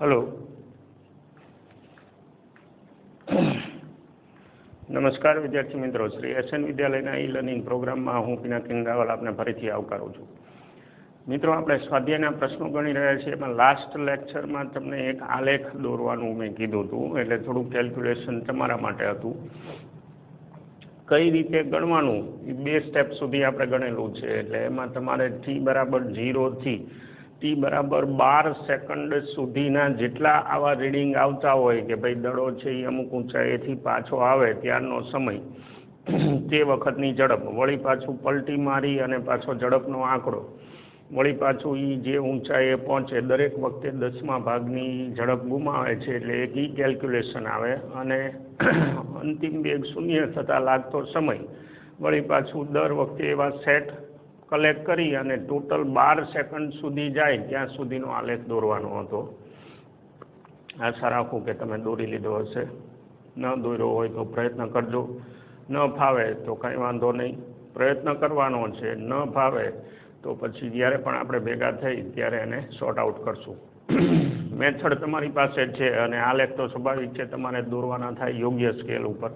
Hello, નમસ્કાર વિદ્યાર્થી મિત્રો. શ્રી એસએન વિદ્યાલયના ઈ લર્નિંગ પ્રોગ્રામમાં હું પિનાકિન રાવલ આપને ફરીથી આવકારું છું. મિત્રો, આપણે સ્વાધ્યાયના પ્રશ્નો ગણી રહ્યા છીએ. એમાં લાસ્ટ લેક્ચરમાં તમને એક આલેખ દોરવાનું મેં કીધું હતું, એટલે થોડું કેલ્ક્યુલેશન તમારા માટે હતું. કઈ રીતે ગણવાનું એ 2 સ્ટેપ સુધી આપણે ગણેલું છે. એટલે એમાં તમારે t બરાબર 0 થી t બરાબર 12 સેકન્ડ સુધીના જેટલા આવા રીડિંગ આવતા હોય કે ભાઈ દડો છે એ અમુક ઊંચાઈએથી પાછો આવે ત્યારનો સમય, તે વખતની ઝડપ, વળી પાછું પલટી મારી અને પાછો ઝડપનો આંકડો, વળી પાછું એ જે ઊંચાઈએ પહોંચે દરેક વખતે 10મા ભાગની ઝડપ ગુમાવે છે એટલે એક ઈ કેલ્ક્યુલેશન આવે, અને અંતિમ વેગ શૂન્ય થતાં લાગતો સમય, વળી પાછું દર વખતે એવા સેટ કલેક્ટ કરી અને ટોટલ 12 સેકન્ડ સુધી જાય ત્યાં સુધીનો આલેખ દોરવાનો હતો. આશા રાખું કે તમે દોરી લીધો હશે. ન દોર્યો હોય તો પ્રયત્ન કરજો. ન ફાવે તો કંઈ વાંધો નહીં, પ્રયત્ન કરવાનો છે. ન ફાવે તો પછી જ્યારે પણ આપણે ભેગા થઈ ત્યારે એને સોર્ટ આઉટ કરશું. મેથડ તમારી પાસે છે અને આલેખ તો સ્વાભાવિક છે તમારે દોરવાના થાય યોગ્ય સ્કેલ ઉપર.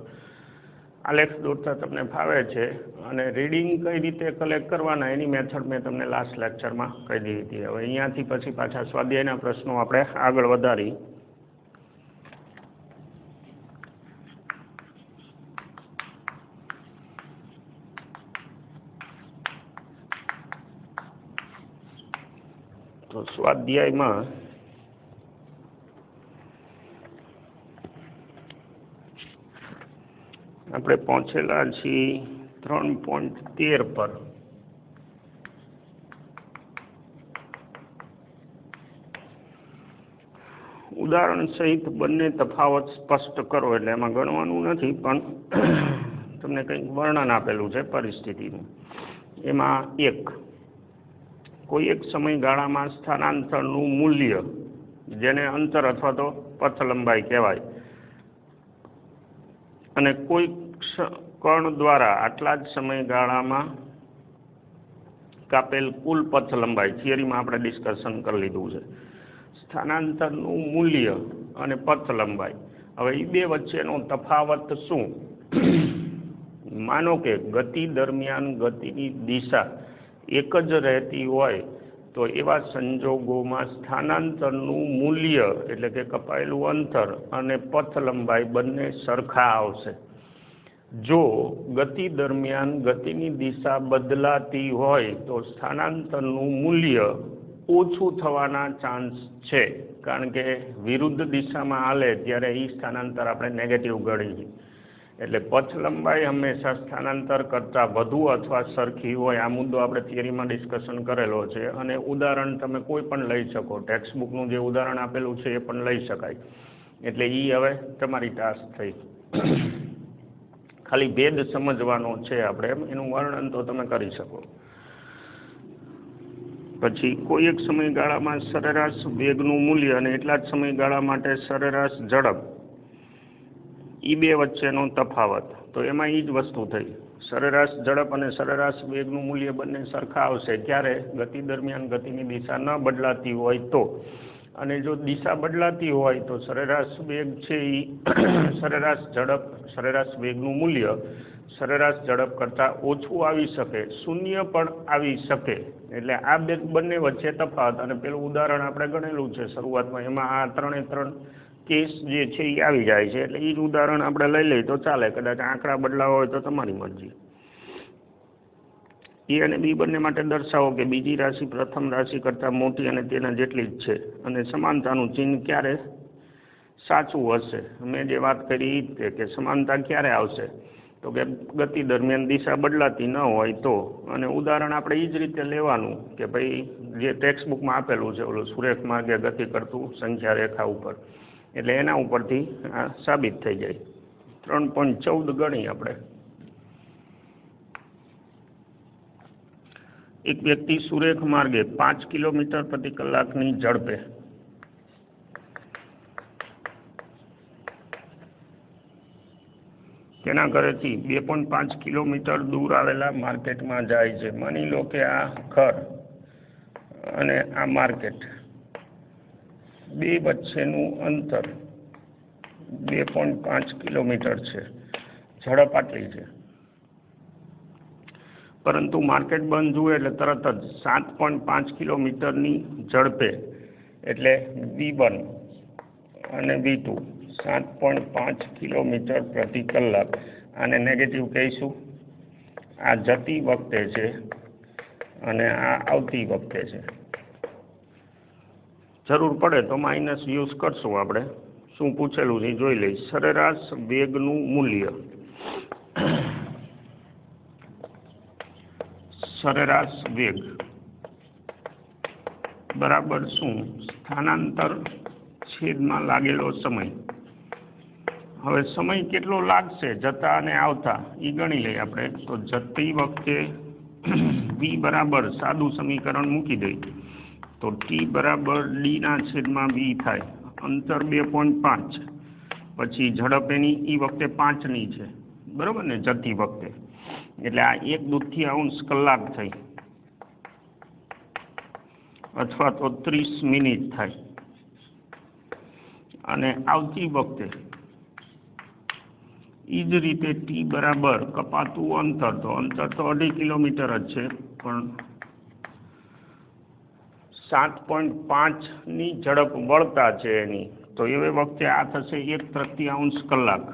આલેખ દોરતા તમને ફાવે છે અને રીડિંગ કઈ રીતે કલેક્ટ કરવાના એની મેથડ મેં તમને લાસ્ટ લેક્ચરમાં કહી દીધી હતી. હવે અહીંયાથી પછી પાછા સ્વાધ્યાયના પ્રશ્નો આપણે આગળ વધારી. તો સ્વાધ્યાયમાં આપણે પહોંચેલા છીએ 3.13 પર. ઉદાહરણ સહિત બંને તફાવત સ્પષ્ટ કરો. એટલે એમાં ગણવાનું નથી પણ તમને કંઈક વર્ણન આપેલું છે પરિસ્થિતિનું. એમાં કોઈ એક સમયગાળામાં સ્થાનાંતરનું મૂલ્ય, જેને અંતર અથવા તો પથ લંબાઈ કહેવાય, અને કોઈ કણ દ્વારા આટલા જ સમયગાળામાં કાપેલ કુલ પથ લંબાઈ, થિયરીમાં આપણે ડિસ્કશન કરી લીધું છે. સ્થાનાંતરનું મૂલ્ય અને પથ લંબાઈ, હવે એ બે વચ્ચેનો તફાવત શું? માનો કે ગતિ દરમિયાન ગતિની દિશા એક જ રહેતી હોય તો એવા સંજોગોમાં સ્થાનાંતરનું મૂલ્ય એટલે કે કપાયેલું અંતર અને પથ લંબાઈ બંને સરખા આવશે. જો ગતિ દરમિયાન ગતિની દિશા બદલાતી હોય તો સ્થાનાંતરનું મૂલ્ય ઓછું થવાના ચાન્સ છે, કારણ કે વિરુદ્ધ દિશામાં હાલે ત્યારે એ સ્થાનાંતર આપણે નેગેટિવ ગણીએ. એટલે પથ લંબાઈ હંમેશા સ્થાનાંતર કરતાં વધુ અથવા સરખી હોય. આ મુદ્દો આપણે થિયરીમાં ડિસ્કશન કરેલો છે અને ઉદાહરણ તમે કોઈ પણ લઈ શકો. ટેક્સ્ટ બુકનું જે ઉદાહરણ આપેલું છે એ પણ લઈ શકાય. એટલે એ હવે તમારી ટાસ્ક થઈ. ખાલી ભેદ સમજવાનો છે આપણે, એનું વર્ણન તો તમે કરી શકો. પછી કોઈ એક સમયગાળામાં સરેરાશ વેગનું મૂલ્ય અને એટલા જ સમયગાળા માટે સરેરાશ ઝડપ, એ બે વચ્ચેનો તફાવત. તો એમાં એ જ વસ્તુ થઈ. સરેરાશ ઝડપ અને સરેરાશ વેગનું મૂલ્ય બંને સરખા આવશે ક્યારે? ગતિ દરમિયાન ગતિની દિશા ન બદલાતી હોય તો. અને જો દિશા બદલાતી હોય તો સરેરાશ વેગ છે એ સરેરાશ વેગનું મૂલ્ય સરેરાશ ઝડપ કરતાં ઓછું આવી શકે, શૂન્ય પણ આવી શકે. એટલે આ બંને વચ્ચે તફાવત. અને પેલું ઉદાહરણ આપણે ગણેલું છે શરૂઆતમાં, એમાં આ 3 કેસ જે છે એ આવી જાય છે. એટલે એ જ ઉદાહરણ આપણે લઈ લઈએ તો ચાલે. કદાચ આંકડા બદલાવા હોય તો તમારી મરજી. એ અને બી બંને માટે દર્શાવો કે બીજી રાશિ પ્રથમ રાશિ કરતાં મોટી અને તેના જેટલી જ છે, અને સમાનતાનું ચિહ્ન ક્યારે સાચું હશે? મેં જે વાત કરી એ જ કે સમાનતા ક્યારે આવશે? તો કે ગતિ દરમિયાન દિશા બદલાતી ન હોય તો. અને ઉદાહરણ આપણે એ જ રીતે લેવાનું કે ભાઈ જે ટેક્સ્ટ બુકમાં આપેલું છે ઓલું સુરેખ માર્ગે ગતિ કરતું સંખ્યા રેખા ઉપર, એટલે એના ઉપરથી આ સાબિત થઈ જાય. 3.14 ગણી આપણે. એક વ્યક્તિ સુરેખ માર્ગે 5 કિલોમીટર પ્રતિ કલાકની ઝડપે તેના ઘરેથી 2.5 કિલોમીટર દૂર આવેલા માર્કેટમાં જાય છે. માની લો કે આ ઘર અને આ માર્કેટ બે વચ્ચેનું અંતર 2.5 કિલોમીટર છે, ઝડપ આટલી છે. પરંતુ માર્કેટ બંધ જુએ એટલે તરત જ 7.5 કિલોમીટરની ઝડપે એટલે V1 અને V2 7.5 કિલોમીટર પ્રતિ કલાક. આને નેગેટિવ કહીશું. આ જતી વખતે છે અને આ આવતી વખતે છે. જરૂર પડે તો માઇનસ યુઝ કરશું આપણે. શું પૂછેલું છે જોઈ લઈશ. સરેરાશ વેગનું મૂલ્ય, સરેરાશ વેગ બરાબર શું? સ્થાનાંતર છેદમાં લાગેલો સમય. હવે સમય કેટલો લાગશે જતા અને આવતા એ ગણી લઈએ આપણે. તો જતી વખતે v બરાબર સાદું સમીકરણ મૂકી દઈએ તો t બરાબર d ના છેદમાં v થાય. અંતર 2.5, પછી ઝડપ એની એ વખતે 5ની છે, બરાબર ને, જતી વખતે. એટલે આ 1/2 કલાક થઈ અથવા તો 30 મિનિટ થાય. અને આવતી વખતે એ જ રીતે t બરાબર કપાતું અંતર, તો અંતર તો 2.5 કિલોમીટર જ છે, પણ 7.5ની ઝડપ વળતા છે એની, તો એ વખતે આ થશે 1/3 કલાક,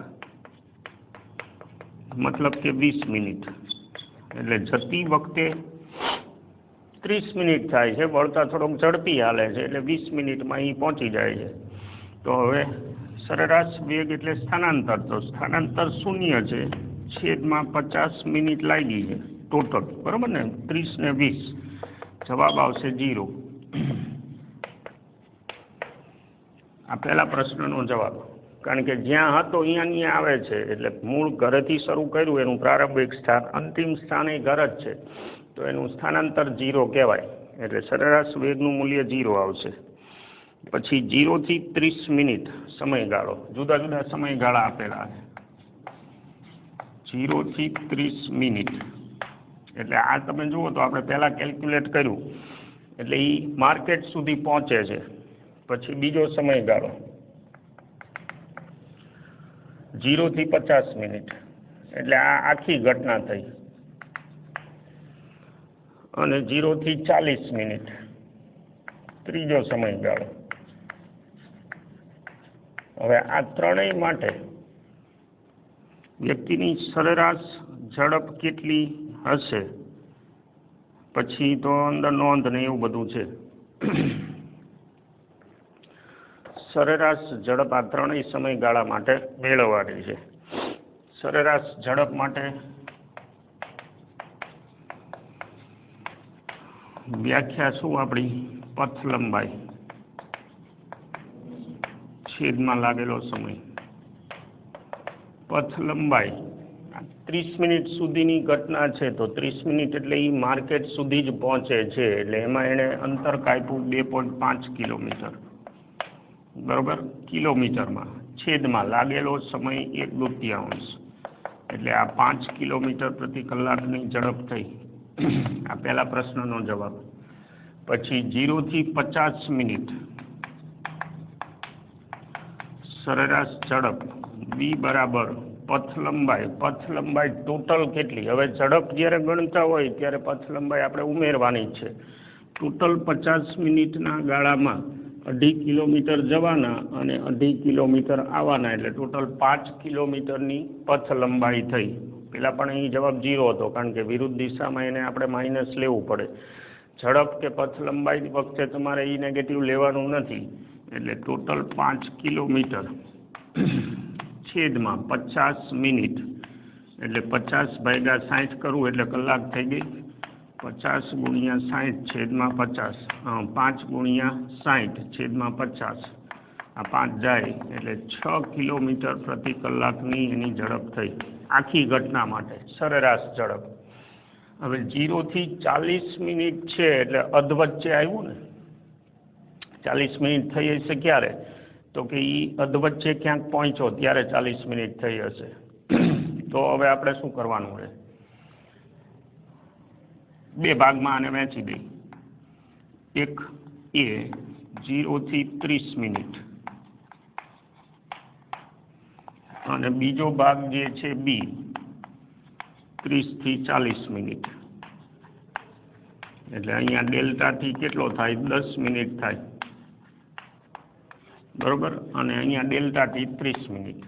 મતલબ કે 20 મિનિટ. એટલે જતી વખતે 30 મિનિટ થાય છે, વળતા થોડોક ઝડપી હાલે છે, એટલે 20 મિનિટમાં એ પહોંચી જાય છે. તો હવે સરેરાશ વેગ એટલે સ્થાનાંતર, તો સ્થાનાંતર 0 છે, છેદમાં 50 મિનિટ લાગી છે ટોટલ, બરાબર ને, 30 ને 20, જવાબ આવશે 0. આ પહેલા પ્રશ્નનો જવાબ. કારણ કે જ્યાં હતો અહીંયા આવે છે, એટલે મૂળ ઘરેથી શરૂ કર્યું એનું પ્રારંભિક સ્થાન, અંતિમ સ્થાન એ ઘર જ છે, તો એનું સ્થાનાંતર 0 કહેવાય. એટલે સરેરાશ વેગનું મૂલ્ય 0 આવશે. પછી 0 થી 30 મિનિટ સમયગાળો, જુદા જુદા સમયગાળા આપેલા છે. 0 થી 30 મિનિટ એટલે આ તમે જુઓ તો આપણે પહેલાં કેલ્ક્યુલેટ કર્યું, એટલે એ માર્કેટ સુધી પહોંચે છે. પછી બીજો સમયગાળો 0 થી 50 મિનિટ, એટલે આ આખી ઘટના થઈ. અને 0 થી 40 મિનિટ ત્રીજો સમયગાળો. હવે આ ત્રણેય માટે વ્યક્તિની સરેરાશ ઝડપ કેટલી હશે, પછી તો અંદર નોંધ ને એવું બધું છે. સરેરાશ ઝડપ આ ત્રણેય સમયગાળા માટે મેળવવાની છે. સરેરાશ ઝડપ માટે વ્યાખ્યા શું આપણી? પથ લંબાઈ છેદમાં લાગેલો સમય. પથ લંબાઈ 30 મિનિટ સુધીની ઘટના છે, તો 30 મિનિટ એટલે એ માર્કેટ સુધી જ પહોંચે છે, એટલે એમાં એણે અંતર કાપ્યું 2.5 કિલોમીટર, બરોબર, કિલોમીટરમાં. છેદમાં લાગેલો સમય 1/2, એટલે આ 5 કિલોમીટર પ્રતિ કલાકની ઝડપ થઈ. આ પહેલા પ્રશ્નનો જવાબ. પછી 0 થી 50 મિનિટ સરેરાશ ઝડપ v બરાબર પથ લંબાઈ. પથ લંબાઈ ટોટલ કેટલી? હવે ઝડપ જ્યારે ગણતા હોય ત્યારે પથ લંબાઈ આપણે ઉમેરવાની છે. ટોટલ 50 મિનિટના ગાળામાં 2.5 કિલોમીટર જવાના અને 2.5 કિલોમીટર આવવાના, એટલે ટોટલ 5 કિલોમીટરની પથ લંબાઈ થઈ. પેલા પણ અહીં જવાબ 0 હતો, કારણ કે વિરુદ્ધ દિશામાં એને આપણે માઇનસ લેવું પડે. ઝડપ કે પથ લંબાઈ વખતે તમારે એ નેગેટિવ લેવાનું નથી. એટલે ટોટલ 5 કિલોમીટર છેદમાં 50 મિનિટ, એટલે 50 ભાગ્યા 60 કરવું એટલે કલાક થઈ ગઈ. 50 ગુણ્યા 60 છેદમાં 50, 5 ગુણ્યા 60 છેદમાં 50, આ 5 જાય એટલે 6 કિલોમીટર પ્રતિ કલાકની એની ઝડપ થઈ આખી ઘટના માટે સરેરાશ ઝડપ. હવે 0 થી 40 મિનિટ છે, એટલે અધવચ્ચે આવ્યું ને. 40 મિનિટ થઈ હશે ક્યારે? તો કે એ અધવચ્ચે ક્યાંક પહોંચ્યો ત્યારે 40 મિનિટ થઈ હશે. તો હવે આપણે શું કરવાનું છે? બે ભાગમાં આને વહેંચી દઈ. એક એ 0 થી 30 મિનિટ અને બીજો ભાગ જે છે બી 30 થી 40 મિનિટ. એટલે અહીંયા ડેલ્ટાથી કેટલો થાય 10 મિનિટ થાય, બરોબર. અને અહીંયા ડેલ્ટાથી 30 મિનિટ.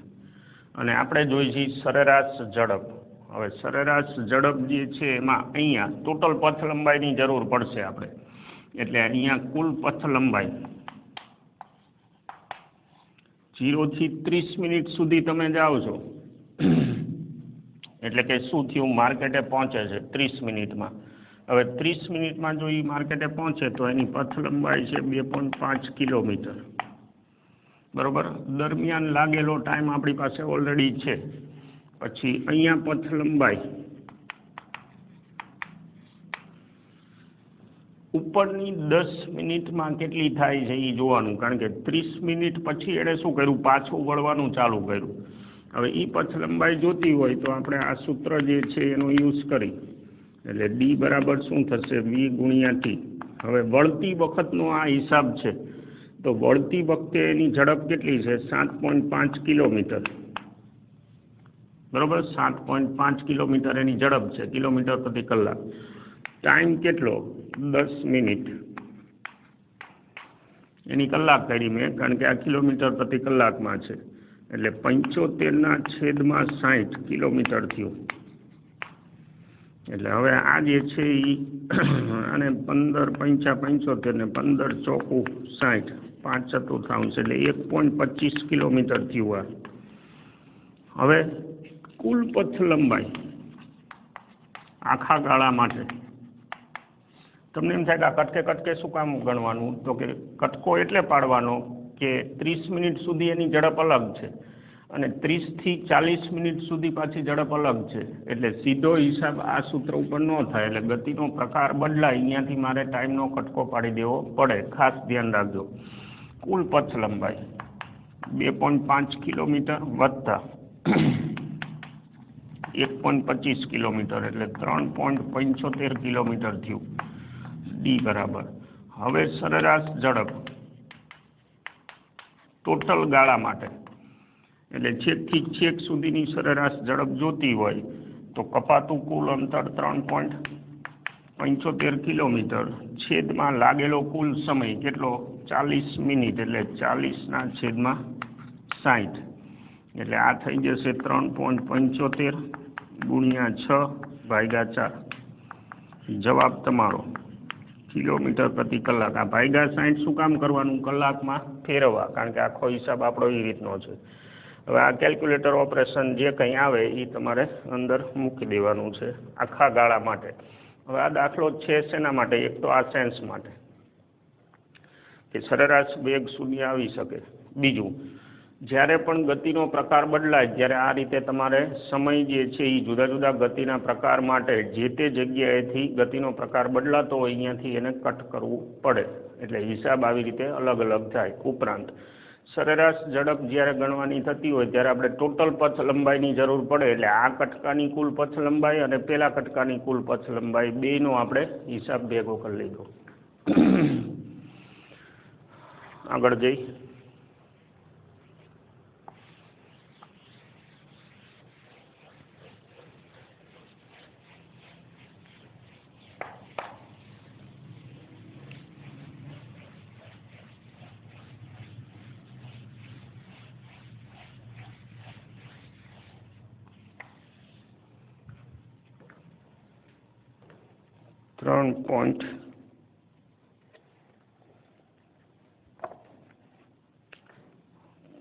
અને આપણે જોઈએ છીએ સરેરાશ ઝડપ. હવે સરેરાશ ઝડપ જે છે એમાં અહીંયા ટોટલ પથ લંબાઈની જરૂર પડશે આપણે. એટલે અહીંયા કુલ પથ લંબાઈ 0 થી 30 મિનિટ સુધી તમે જાઓ છો એટલે કે શું થયું, માર્કેટે પહોંચે છે 30 મિનિટમાં. હવે 30 મિનિટમાં જો એ માર્કેટે પહોંચે તો એની પથ લંબાઈ છે 2.5 કિલોમીટર, બરોબર. દરમિયાન લાગેલો ટાઈમ આપણી પાસે ઓલરેડી છે. પછી અહીંયા પથ લંબાઈ ઉપરની 10 મિનિટમાં કેટલી થાય છે એ જોવાનું, કારણ કે 30 મિનિટ પછી એણે શું કર્યું, પાછું વળવાનું ચાલુ કર્યું. હવે એ પથ લંબાઈ જોતી હોય તો આપણે આ સૂત્ર જે છે એનો યુઝ કરી, એટલે ડી બરાબર શું થશે, વી ગુણ્યા ટી. હવે વળતી વખતનો આ હિસાબ છે તો વળતી વખતે એની ઝડપ કેટલી છે, 7.5 કિલોમીટર, બરોબર. 7.5 કિલોમીટર એની ઝડપ છે, કિલોમીટર પ્રતિ કલાક. ટાઈમ કેટલો, 10 મિનિટ. એની કલાક કરી મેં, કારણ કે આ કિલોમીટર પ્રતિ કલાકમાં છે. એટલે 75/60 કિલોમીટર થયું. એટલે હવે આ જે છે એ અને 15 પંચા 75 ને 15 ચોકું 60, 5/4 એટલે 1.25 કિલોમીટર થયું આ. હવે કુલ પથ લંબાઈ આખા ગાળા માટે તમને એમ થાય કે આ કટકે કટકે શું કામ ગણવાનું, તો કે કટકો એટલે પાડવાનો કે 30 મિનિટ સુધી એની ઝડપ અલગ છે અને 30 થી 40 મિનિટ સુધી પાછી ઝડપ અલગ છે. એટલે સીધો હિસાબ આ સૂત્ર ઉપર ન થાય. એટલે ગતિનો પ્રકાર બદલાય, અહીંયાથી મારે ટાઈમનો કટકો પાડી દેવો પડે. ખાસ ધ્યાન રાખજો. કુલ પથ લંબાઈ 2.5 કિલોમીટર વત્તા 1.25 કિલોમીટર એટલે 3.75 કિલોમીટર થયું. ડી બરાબર. હવે સરેરાશ ઝડપ ટોટલ ગાળા માટે, એટલે છેકથી છેક સુધીની સરેરાશ ઝડપ જોતી હોય તો કપાતું કુલ અંતર 3.75 કિલોમીટર છેદમાં લાગેલો કુલ સમય કેટલો, 40 મિનિટ, એટલે 40/60. એટલે આ થઈ જશે 3.75 ગુણ્યા 6/4. જવાબ તમારો કિલોમીટર પ્રતિ કલાક. આ /60 શું કામ કરવાનું, કલાકમાં ફેરવવા, કારણ કે આખો હિસાબ આપણો એ રીતનો છે. હવે આ કેલ્ક્યુલેટર ઓપરેશન જે કંઈ આવે એ તમારે અંદર મૂકી દેવાનું છે આખા ગાળા માટે. હવે આ દાખલો છે શેના માટે, એક તો આ સેન્સ માટે કે સરેરાશ વેગ શૂન્ય આવી શકે. બીજું, જ્યારે પણ ગતિનો પ્રકાર બદલાય ત્યારે આ રીતે તમારે સમય જે છે એ જુદા જુદા ગતિના પ્રકાર માટે જે તે જગ્યાએથી ગતિનો પ્રકાર બદલાતો હોય અહીંયાથી એને કટ કરવું પડે. એટલે હિસાબ આવી રીતે અલગ અલગ થાય. ઉપરાંત સરેરાશ ઝડપ જ્યારે ગણવાની થતી હોય ત્યારે આપણે ટોટલ પથ લંબાઈની જરૂર પડે. એટલે આ કટકાની કુલ પથ લંબાઈ અને પેલા કટકાની કુલ પથ લંબાઈ બેયનો આપણે હિસાબ ભેગો કરી લીધો. આગળ જઈ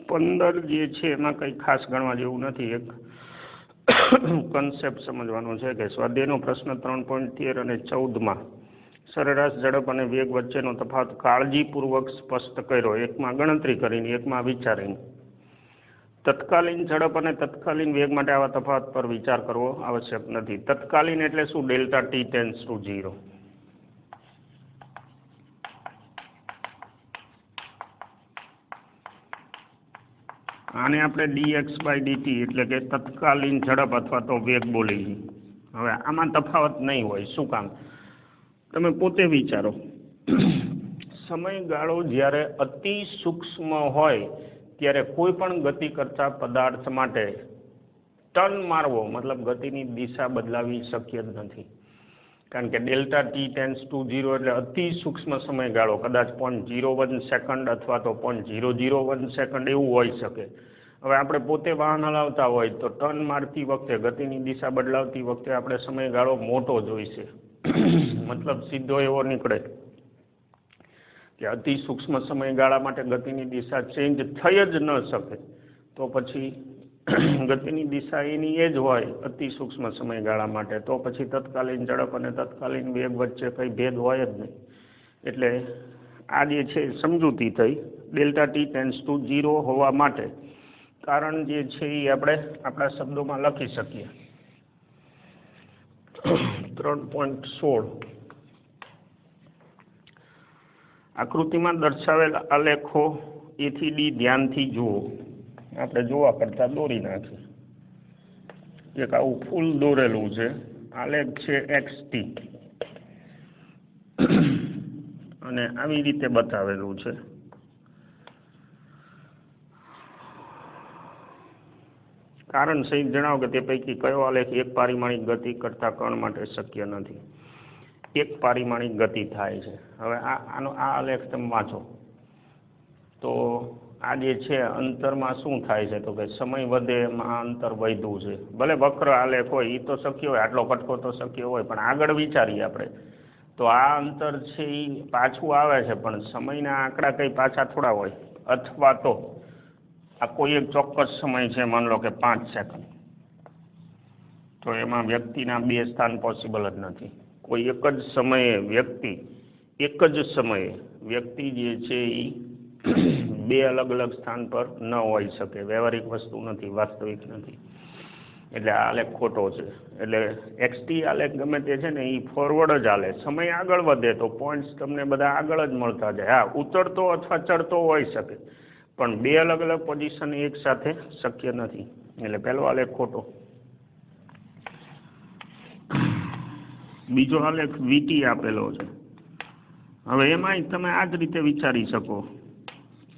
.15 જે છે એમાં કંઈ ખાસ ગણવા જેવું નથી. એક કન્સેપ્ટ સમજવાનો છે કે સ્વાધ્યાયનો પ્રશ્ન 3.13 અને 14માં સરેરાશ ઝડપ અને વેગ વચ્ચેનો તફાવત કાળજીપૂર્વક સ્પષ્ટ કર્યો. એકમાં ગણતરી કરીને, એકમાં વિચારીને. તત્કાલીન ઝડપ અને તત્કાલીન વેગ માટે આવા તફાવત પર વિચાર કરવો આવશ્યક નથી. તત્કાલીન એટલે શું, ડેલ્ટા ટી ટેન્ડ્સ ટુ 0. આને આપણે dx/dt એટલે કે તત્કાલીન ઝડપ અથવા તો વેગ બોલી. હવે આમાં તફાવત નહીં હોય. શું કામ, તમે પોતે વિચારો. સમયગાળો જ્યારે અતિ સૂક્ષ્મ હોય ત્યારે કોઈ પણ ગતિ કરતા પદાર્થ માટે ટર્ન મારવો મતલબ ગતિની દિશા બદલાવી શક્ય જ નથી, કારણ કે ડેલ્ટા ટી ટેન્સ ટુ 0 એટલે અતિ સૂક્ષ્મ સમયગાળો, કદાચ 0.01 સેકન્ડ અથવા તો 0.001 સેકન્ડ એવું હોઈ શકે. હવે આપણે પોતે વાહન હલાવતા હોય તો ટર્ન મારતી વખતે ગતિની દિશા બદલાવતી વખતે આપણે સમયગાળો મોટો જોઈશે. મતલબ સીધો એવો નીકળે કે અતિ સૂક્ષ્મ સમયગાળા માટે ગતિની દિશા ચેન્જ થઈ જ ન શકે, તો પછી ગતિની દિશા એની એ જ હોય અતિ સૂક્ષ્મ સમયગાળા માટે, તો પછી તત્કાલીન ઝડપ અને તત્કાલીન વેગ વચ્ચે કંઈ ભેદ હોય જ નહીં. એટલે આ જે છે સમજૂતી થઈ ડેલ્ટા ટી ટેન્સ ટુ 0 હોવા માટે. કારણ જે છે એ આપણે આપણા શબ્દોમાં લખી શકીએ. 3.16 આકૃતિમાં દર્શાવેલ આલેખો A થી D ધ્યાનથી જુઓ. આપણે જોવા કરતાં દોરી નાખીએ. એક આવું ફૂલ દોરેલું છે, આલેખ છે XT અને આવી રીતે બતાવેલું છે. કારણ સહિત જણાવો કે તે પૈકી કયો આલેખ એક પારિમાણિક ગતિ કરતા કણ માટે શક્ય નથી. એક પારિમાણિક ગતિ થાય છે. હવે આનો આ આલેખ તમે વાંચો તો આ જે છે અંતરમાં શું થાય છે, તો કે સમય વધે એમાં અંતર વધ્યું છે. ભલે વક્ર આલેખ હોય એ તો શક્ય હોય, આટલો કટકો તો શક્ય હોય, પણ આગળ વિચારીએ આપણે તો આ અંતર છે એ પાછું આવે છે, પણ સમયના આંકડા કંઈ પાછા થોડા હોય. અથવા તો આ કોઈ એક ચોક્કસ સમય છે, માન લો કે 5 સેકન્ડ, તો એમાં વ્યક્તિના 2 સ્થાન પોસિબલ જ નથી. કોઈ એક જ સમયે વ્યક્તિ જે છે એ 2 અલગ અલગ સ્થાન પર ન હોઈ શકે. વ્યવહારિક વસ્તુ નથી, વાસ્તવિક નથી. એટલે આ આલેખ ખોટો છે. એટલે XT આલેખ ગમે તે છે ને એ ફોરવર્ડ જ હાલે. સમય આગળ વધે તો પોઈન્ટ્સ તમને બધા આગળ જ મળતા જાય. હા, ઉતરતો અથવા ચડતો હોઈ શકે, પણ 2 અલગ અલગ પોઝિશન એક સાથે શક્ય નથી. એટલે પહેલો આલેખ ખોટો. બીજો આલેખ VT આપેલો છે. હવે એમાંય તમે આ જ રીતે વિચારી શકો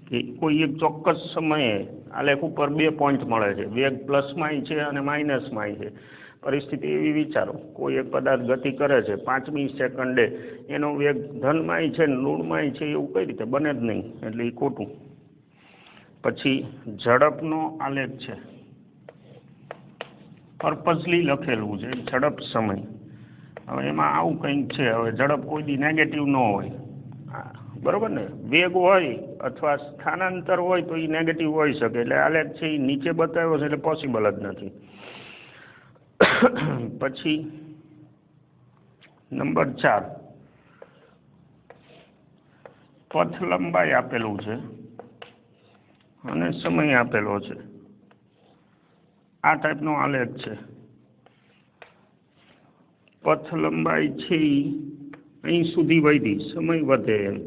કે કોઈ એક ચોક્કસ સમયે આલેખ ઉપર 2 પોઈન્ટ મળે છે, વેગ પ્લસમાંય છે અને માઇનસમાંય છે. પરિસ્થિતિ એવી વિચારો, કોઈ એક પદાર્થ ગતિ કરે છે 5મી સેકન્ડે, એનો વેગ ધનમાંય છે ઋણમાંય છે, એવું કઈ રીતે બને જ નહીં. એટલે એ ખોટું. પછી ઝડપનો આલેખ છે, પર્પઝલી લખેલું છે ઝડપ સમય. હવે એમાં આવું કંઈક છે. હવે ઝડપ કોઈ દી નેગેટિવ ન હોય, બરોબર ને? વેગ હોય અથવા સ્થાનાંતર હોય તો એ નેગેટિવ હોઈ શકે. એટલે આલેખ છે એ નીચે બતાવ્યો છે એટલે પોસિબલ જ નથી. પછી નંબર 4 પથ લંબાઈ આપેલું છે અને સમય આપેલો છે. આ ટાઈપનો આલેખ છે. પથ લંબાઈ છે અહીં સુધી વધી, સમય વધે એમ.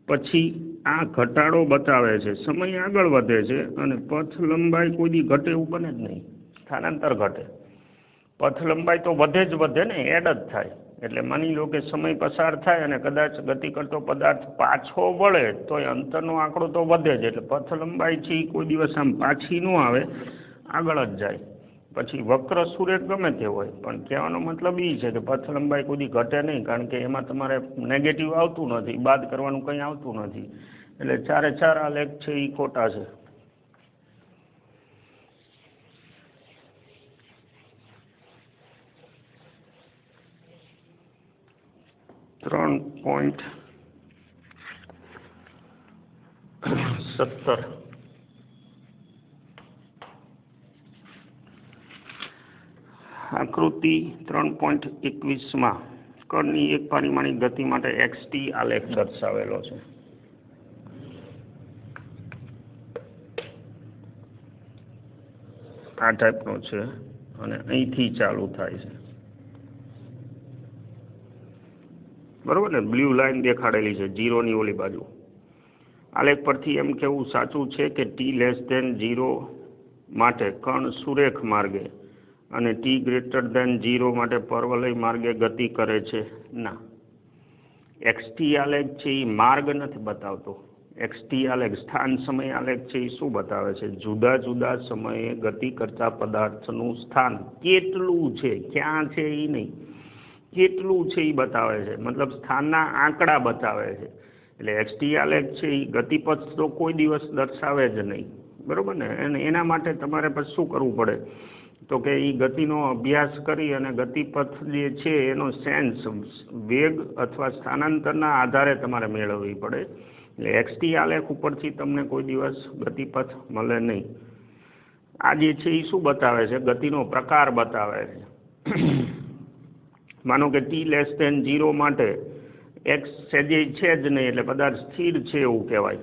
પછી આ ઘટાડો બતાવે છે, સમય આગળ વધે છે અને પથ લંબાઈ કોઈ દી ઘટે એવું બને જ નહીં, સ્થાનાંતર ઘટે. પથ લંબાઈ તો વધે જ વધે ને, એડ જ થાય. એટલે માની લો કે સમય પસાર થાય અને કદાચ ગતિ કરતો પદાર્થ પાછો વળે તો એ અંતરનો આંકડો તો વધે જ. એટલે પથ લંબાઈ છે એ કોઈ દિવસ આમ પાછી ન આવે, આગળ જ જાય. પછી વક્ર સુરેખ ગમે તે હોય, પણ કહેવાનો મતલબ એ છે કે પથ લંબાઈ કોઈ દી ઘટે નહીં, કારણ કે એમાં તમારે નેગેટિવ આવતું નથી, બાદ કરવાનું કંઈ આવતું નથી. એટલે 4 આલેખ છે એ ખોટા છે. .17 આકૃતિ 3.21 કણની એક પરિમાણિક ગતિ માટે XT આલેખ દર્શાવેલો છે. આ ટાઈપનો છે અને અહીંથી ચાલુ થાય છે, બરોબર ને? બ્લુ લાઈન દેખાડેલી છે 0ની ઓલી બાજુ. આલેખ પરથી એમ કેવું સાચું છે કે t 0 માટે કણ સુરેખ માર્ગે અને t 0 માટે પરવલય માર્ગે ગતિ કરે છે? ના. XT આલેખ છે એ માર્ગ નથી બતાવતો. XT આલેખ સ્થાન સમય આલેખ છે એ શું બતાવે છે? જુદા જુદા સમયે ગતિ કરતા પદાર્થનું સ્થાન કેટલું છે, ક્યાં છે એ નહીં, કેટલું છે એ બતાવે છે, મતલબ સ્થાનના આંકડા બતાવે છે. એટલે XT આલેખ છે એ ગતિપથ તો કોઈ દિવસ દર્શાવે જ નહીં, બરાબર ને. અને એના માટે તમારે પછી શું કરવું પડે તો કે એ ગતિનો અભ્યાસ કરી અને ગતિપથ જે છે એનો સેન્સ વેગ અથવા સ્થાનાંતરના આધારે તમારે મેળવવી પડે. એટલે XT આલેખ ઉપરથી તમને કોઈ દિવસ ગતિપથ મળે નહીં. આ જે છે એ શું બતાવે છે? ગતિનો પ્રકાર બતાવે છે. માનો કે t<0 માટે x સહેજે છે જ નહીં એટલે પદાર્થ સ્થિર છે એવું કહેવાય.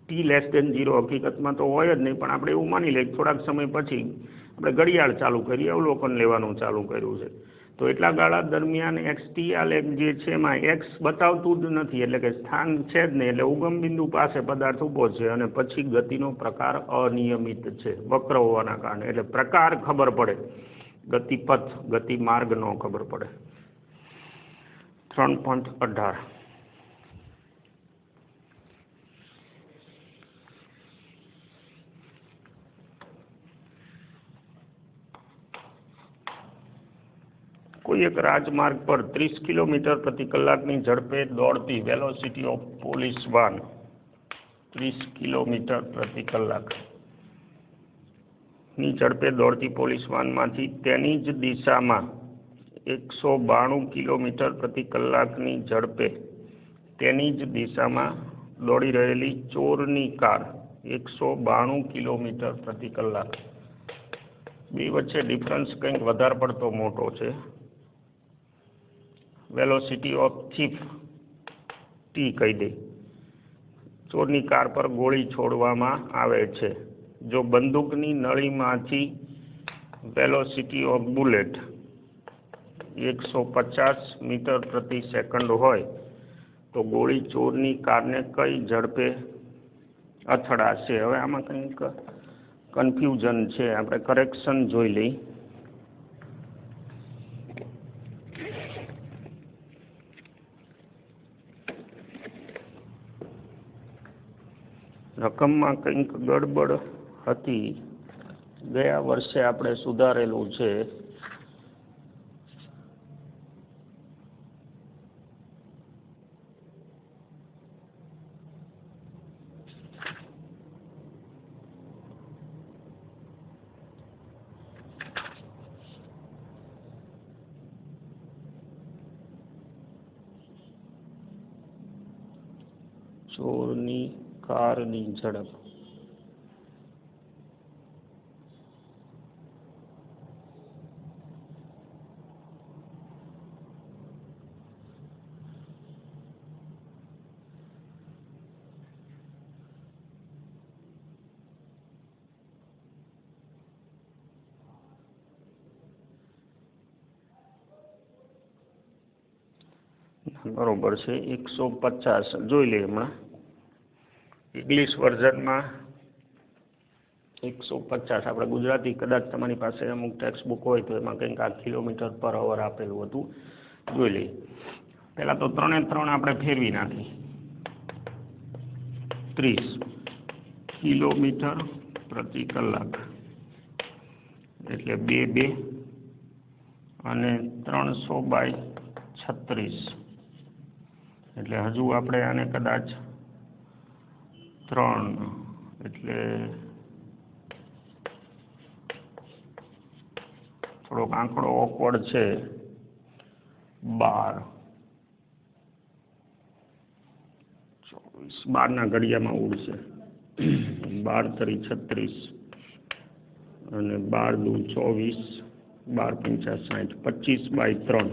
t<0 હકીકતમાં તો હોય જ નહીં, પણ આપણે એવું માની લઈએ થોડાક સમય પછી આપણે ઘડિયાળ ચાલુ કરી અવલોકન લેવાનું ચાલુ કર્યું છે, તો એટલા ગાળા દરમિયાન XT આલેખ જે છે એમાં x બતાવતું જ નથી, એટલે કે સ્થાન છે જ નહીં, એટલે ઉગમ બિંદુ પાસે પદાર્થ ઊભો છે અને પછી ગતિનો પ્રકાર અનિયમિત છે, વક્ર હોવાના કારણે. એટલે પ્રકાર ખબર પડે, ગતિપથ ગતિ માર્ગ નો ખબર પડે. 3.18 કોઈ એક રાજમાર્ગ પર 30 કિલોમીટર પ્રતિ કલાકની ઝડપે દોડતી velocity of police van 30 kilometre પ્રતિ કલાકની ઝડપે દોડતી પોલીસ વાનમાંથી તેની જ દિશામાં 192 કિલોમીટર પ્રતિ કલાકની ઝડપે તેની જ દિશામાં દોડી રહેલી ચોરની કાર 192 કિલોમીટર પ્રતિ કલાક. બે વચ્ચે ડિફરન્સ કંઈક વધારે પડતો મોટો છે. વેલોસિટી ઓફ થીફ ટી કહી દે. ચોરની કાર પર ગોળી છોડવામાં આવે છે. જો બંદૂકની નળીમાંથી વેલોસિટી ઓફ બુલેટ 150 મીટર પ્રતિ સેકન્ડ હોય તો ગોળી ચોરની કારને કઈ ઝડપે અથડાશે? હવે આમાં કંઈક કન્ફ્યુઝન છે, આપણે કરેક્શન જોઈ લઈ. રકમમાં કંઈક ગડબડ હતી, ગયા વર્ષે આપણે સુધારેલું છે. ચોરની કારની ઝડપ બરોબર છે. 150 જોઈ લઈએ હમણાં. ઇંગ્લિશ વર્ઝનમાં 150, આપણે ગુજરાતી કદાચ તમારી પાસે અમુક ટેક્સ્ટ બુક હોય તો એમાં કંઈક આ કિલોમીટર પર અવર આપેલું હતું, જોઈ લઈએ. પહેલાં તો 3 આપણે ફેરવી નાખી. 30 કિલોમીટર પ્રતિ કલાક એટલે 2 અને 300/36 એટલે હજુ આપણે આને કદાચ 3 એટલે થોડોક આંકડો ઓકવર્ડ છે. 12 24 12ના ઘડિયામાં ઉડશે. 12 તરી 36 અને 12 દુ 24 12 50 60 25/3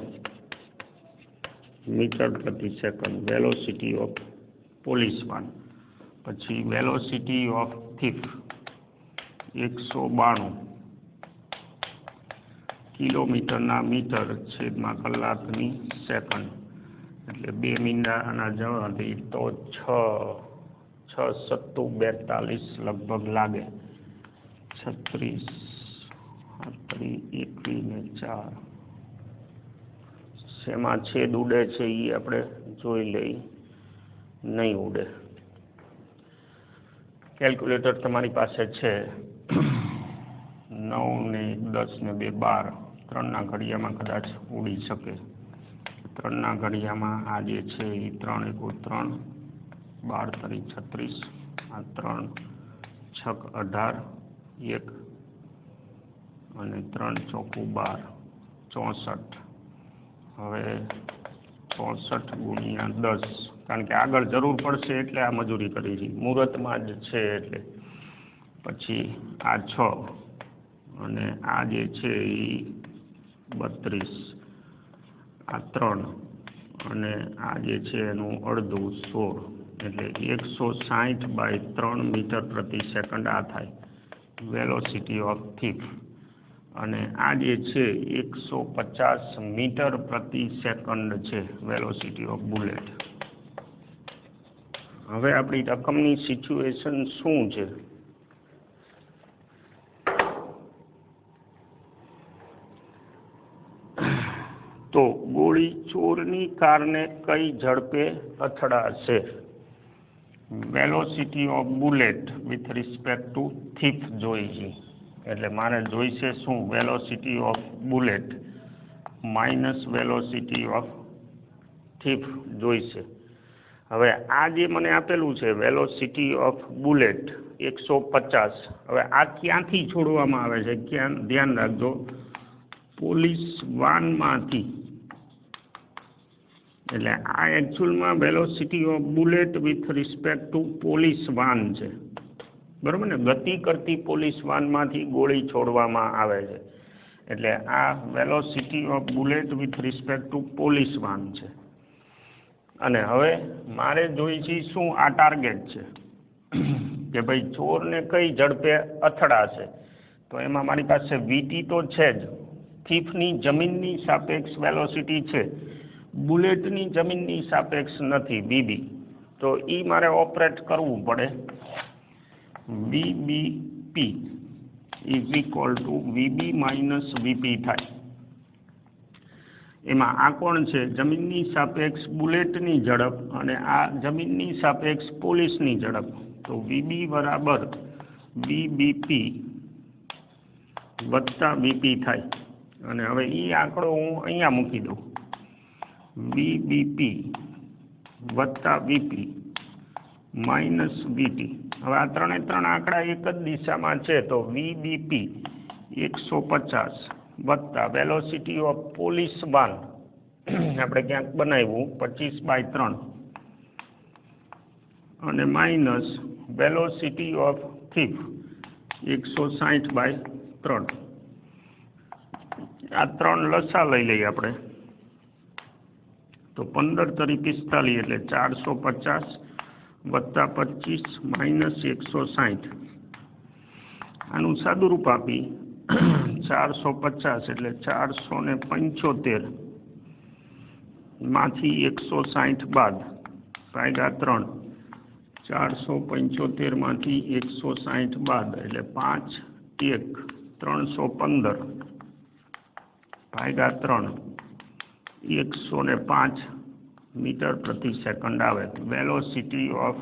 મીટર પ્રતિ second velocity of police van. પછી વેલોસિટી ઓફ થીફ 192 કિલોમીટરના મીટર છેદમાં કલાકની સેકન્ડ એટલે 2 મીંડાના જવાથી તો 6 સત્તુ 42 લગભગ લાગે. 36 21 ને 4 શેમાં છેદ ઉડે છે એ આપણે જોઈ લઈ, નહીં ઉડે. કેલ્ક્યુલેટર તમારી પાસે છે. 9 ને 1 10 ને 2 12, 3ના ઘડિયામાં કદાચ ઉડી શકે. 3ના ઘડિયામાં આ જે છે એ 3 × 3 12 તરી 36, આ 3 6 18 1 અને 3 ચોકું 12 64. હવે 64 ગુણ્યા 10, કારણ કે આગળ જરૂર પડશે એટલે આ મજૂરી કરી છે, મુહૂર્તમાં જ છે એટલે. પછી આ 6 અને આ જે છે એ 32, આ 3 અને આ જે છે એનું અડધું 16, એટલે 160/3 મીટર પ્રતિ સેકન્ડ આ થાય વેલોસિટી ઓફ થીફ. અને આ જે છે 150 મીટર પ્રતિ સેકન્ડ છે વેલોસિટી ઓફ બુલેટ. હવે આપણી રકમની સિચ્યુએશન શું છે? તો ગોળી ચોરની કારને કઈ ઝડપે અથડાશે? Velocity of bullet with respect to thief જોઈ છે, એટલે મારે જોઈશે શું? Velocity of bullet minus velocity of thief જોઈશે. હવે આ જે મને આપેલું છે વેલોસિટી ઓફ બુલેટ 150, હવે આ ક્યાંથી છોડવામાં આવે છે? ક્યાં? ધ્યાન રાખજો, પોલીસ વાનમાંથી. એટલે આ એકચ્યુઅલમાં velocity of bullet with respect to police van છે, બરાબર ને? ગતિ કરતી પોલીસ વાનમાંથી ગોળી છોડવામાં આવે છે, એટલે આ velocity of bullet with respect to police van છે. અને હવે મારે જોઈ છે શું? આ ટાર્ગેટ છે કે ભાઈ ચોરને કઈ ઝડપે અથડાશે. તો એમાં મારી પાસે વીટી તો છે જ, થીફની જમીનની સાપેક્ષ વેલોસિટી છે, બુલેટની જમીનની સાપેક્ષ નથી વીબી. તો એ મારે ઓપરેટ કરવું પડે. VBP is equal to VB minus VP થાય. એમાં આ કોણ છે? જમીનની સાપેક્ષ બુલેટની ઝડપ અને આ જમીનની સાપેક્ષ પોલીસની ઝડપ. તો VB બરાબર VBP વત્તા VP થાય. અને હવે એ આંકડો હું અહીંયા મૂકી દઉં, VBP વત્તા VP માઇનસ VT. હવે આ ત્રણે ત્રણ આંકડા એક જ દિશામાં છે, તો VBP 150 વત્તા વેલોસિટી ઓફ પોલીસ વાન આપણે ક્યાંક બનાવ્યું 25/3 અને માઇનસ વેલોસિટી ઓફ થીફ 160/3. આ ત્રણ લસા લઈ લઈએ આપણે, તો 15 તરી 45 એટલે 450 વત્તા 25 માઇનસ 160. આનું સાદુરૂપ આપી 450 એટલે 475 માંથી 160 બાદ ભાગ્યા 3, 475 માંથી 160 બાદ એટલે 5 1 315 ભાગ્યા 3, 105 મીટર પ્રતિ સેકન્ડ આવે velocity of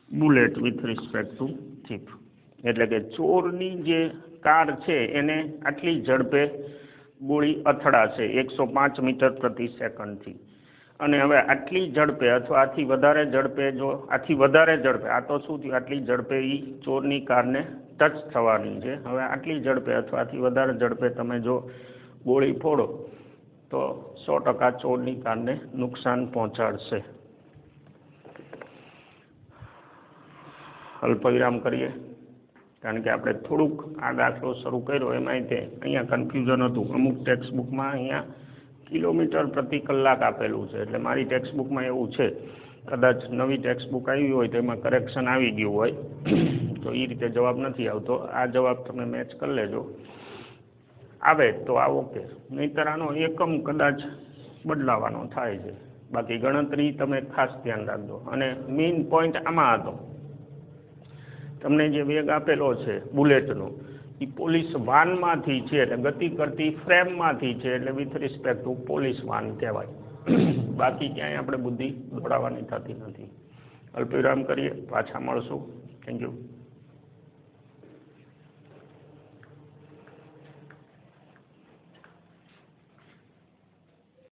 bullet with respect to thief. એટલે કે ચોરની જે કાર છે એને આટલી ઝડપે ગોળી અથડાશે 105 મીટર પ્રતિ સેકન્ડથી. અને હવે આટલી ઝડપે અથવા આથી વધારે ઝડપે, જો આથી વધારે ઝડપે, આ તો શું થયું? આટલી ઝડપે એ ચોરની કારને ટચ થવાની છે. હવે આટલી ઝડપે અથવા આથી વધારે ઝડપે તમે જો ગોળી ફોડો તો 100% ચોરની કારને નુકસાન પહોંચાડશે. અલ્પવિરામ કરીએ, કારણ કે આપણે થોડુંક આ દાખલો શરૂ કર્યો એમાં તે અહીંયા કન્ફ્યુઝન હતું. અમુક ટેક્સ્ટ બુકમાં અહીંયા કિલોમીટર પ્રતિ કલાક આપેલું છે, એટલે મારી ટેક્સ્ટ બુકમાં એવું છે. કદાચ નવી ટેક્સ્ટ બુક આવી હોય તો એમાં કરેક્શન આવી ગયું હોય તો એ રીતે જવાબ નથી આવતો. આ જવાબ તમે મેચ કરી લેજો, આવે તો આ ઓકે, નહીંતર આનો એકમ કદાચ બદલાવાનો થાય છે. બાકી ગણતરી તમે ખાસ ધ્યાન રાખજો. અને મેઇન પોઈન્ટ આમાં હતો, તમને જે વેગ આપેલો છે બુલેટનો એ પોલીસ વાનમાંથી છે એટલે ગતિ કરતી ફ્રેમમાંથી છે એટલે with respect to police van કહેવાય. બાકી ક્યાંય આપણે બુદ્ધિ દોડાવવાની થતી નથી. અલ્પવિરામ કરીએ, પાછા મળશું. Thank you.